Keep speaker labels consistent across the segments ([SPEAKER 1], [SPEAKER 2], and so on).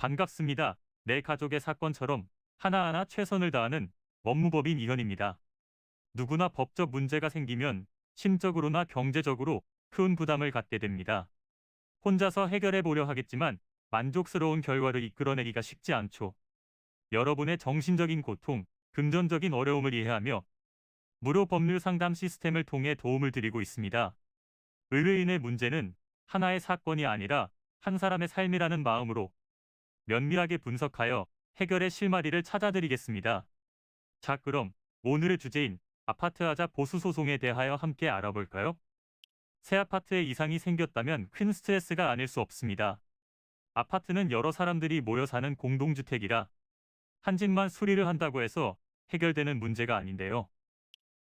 [SPEAKER 1] 반갑습니다. 내 가족의 사건처럼 하나하나 최선을 다하는 법무법인 이현입니다. 누구나 법적 문제가 생기면 심적으로나 경제적으로 큰 부담을 갖게 됩니다. 혼자서 해결해 보려 하겠지만 만족스러운 결과를 이끌어내기가 쉽지 않죠. 여러분의 정신적인 고통, 금전적인 어려움을 이해하며 무료 법률 상담 시스템을 통해 도움을 드리고 있습니다. 의뢰인의 문제는 하나의 사건이 아니라 한 사람의 삶이라는 마음으로 면밀하게 분석하여 해결의 실마리를 찾아드리겠습니다. 자, 그럼 오늘의 주제인 아파트 하자 보수 소송에 대하여 함께 알아볼까요? 새 아파트에 이상이 생겼다면 큰 스트레스가 아닐 수 없습니다. 아파트는 여러 사람들이 모여 사는 공동주택이라 한 집만 수리를 한다고 해서 해결되는 문제가 아닌데요.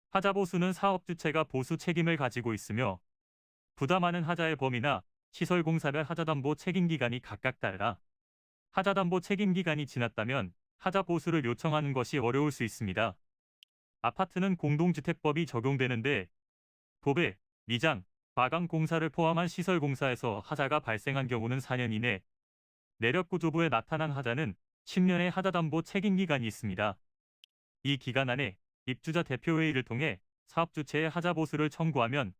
[SPEAKER 1] 하자 보수는 사업 주체가 보수 책임을 가지고 있으며 부담하는 하자의 범위나 시설공사별 하자담보 책임기간이 각각 달라 하자담보 책임기간이 지났다면 하자 보수를 요청하는 것이 어려울 수 있습니다. 아파트는 공동주택법이 적용되는데 도배, 미장, 마감 공사를 포함한 시설공사에서 하자가 발생한 경우는 4년 이내, 내력구조부에 나타난 하자는 10년의 하자담보 책임기간이 있습니다. 이 기간 안에 입주자 대표회의를 통해 사업주체의 하자보수를 청구하면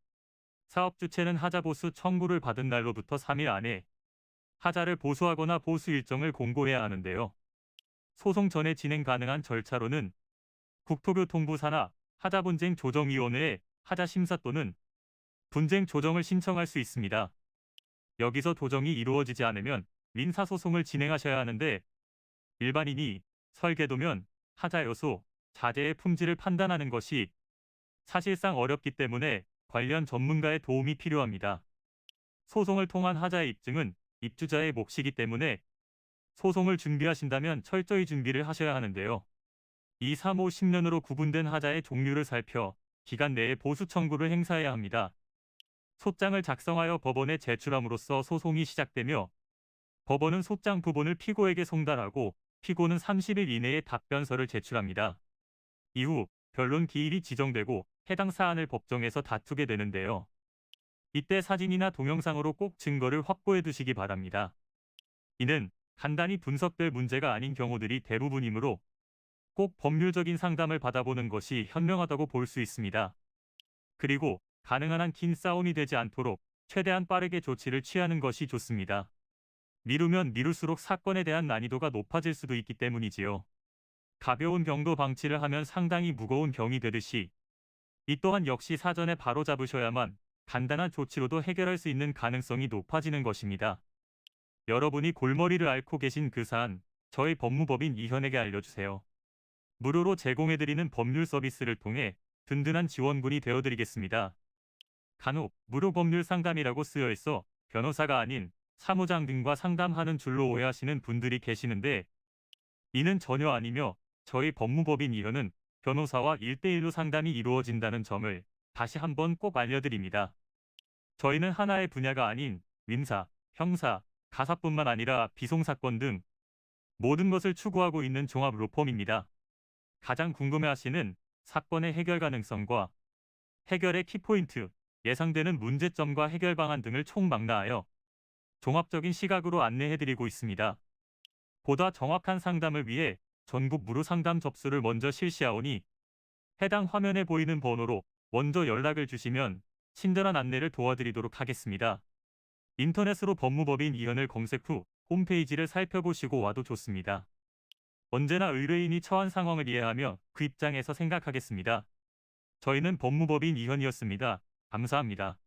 [SPEAKER 1] 사업주체는 하자보수 청구를 받은 날로부터 3일 안에 하자를 보수하거나 보수 일정을 공고해야 하는데요. 소송 전에 진행 가능한 절차로는 국토교통부 산하 하자분쟁 조정위원회에 하자 심사 또는 분쟁 조정을 신청할 수 있습니다. 여기서 조정이 이루어지지 않으면 민사소송을 진행하셔야 하는데 일반인이 설계도면 하자 요소, 자재의 품질을 판단하는 것이 사실상 어렵기 때문에 관련 전문가의 도움이 필요합니다. 소송을 통한 하자의 입증은 입주자의 몫이기 때문에 소송을 준비하신다면 철저히 준비를 하셔야 하는데요. 2, 3, 5, 10년으로 구분된 하자의 종류를 살펴 기간 내에 보수 청구를 행사해야 합니다. 소장을 작성하여 법원에 제출함으로써 소송이 시작되며 법원은 소장 부본을 피고에게 송달하고 피고는 30일 이내에 답변서를 제출합니다. 이후 변론 기일이 지정되고 해당 사안을 법정에서 다투게 되는데요. 이때 사진이나 동영상으로 꼭 증거를 확보해 두시기 바랍니다. 이는 간단히 분석될 문제가 아닌 경우들이 대부분이므로 꼭 법률적인 상담을 받아보는 것이 현명하다고 볼 수 있습니다. 그리고 가능한 한 긴 싸움이 되지 않도록 최대한 빠르게 조치를 취하는 것이 좋습니다. 미루면 미룰수록 사건에 대한 난이도가 높아질 수도 있기 때문이지요. 가벼운 병도 방치를 하면 상당히 무거운 병이 되듯이 이 또한 역시 사전에 바로잡으셔야만 간단한 조치로도 해결할 수 있는 가능성이 높아지는 것입니다. 여러분이 골머리를 앓고 계신 그 사안, 저희 법무법인 이현에게 알려주세요. 무료로 제공해드리는 법률 서비스를 통해 든든한 지원군이 되어드리겠습니다. 간혹 무료 법률 상담이라고 쓰여 있어 변호사가 아닌 사무장 등과 상담하는 줄로 오해하시는 분들이 계시는데 이는 전혀 아니며 저희 법무법인 이현은 변호사와 1대1로 상담이 이루어진다는 점을 다시 한번 꼭 알려드립니다. 저희는 하나의 분야가 아닌 민사, 형사, 가사뿐만 아니라 비송사건 등 모든 것을 추구하고 있는 종합 로펌입니다. 가장 궁금해하시는 사건의 해결 가능성과 해결의 키포인트, 예상되는 문제점과 해결 방안 등을 총망라하여 종합적인 시각으로 안내해드리고 있습니다. 보다 정확한 상담을 위해 전국 무료 상담 접수를 먼저 실시하오니 해당 화면에 보이는 번호로 먼저 연락을 주시면 친절한 안내를 도와드리도록 하겠습니다. 인터넷으로 법무법인 이현을 검색 후 홈페이지를 살펴보시고 와도 좋습니다. 언제나 의뢰인이 처한 상황을 이해하며 그 입장에서 생각하겠습니다. 저희는 법무법인 이현이었습니다. 감사합니다.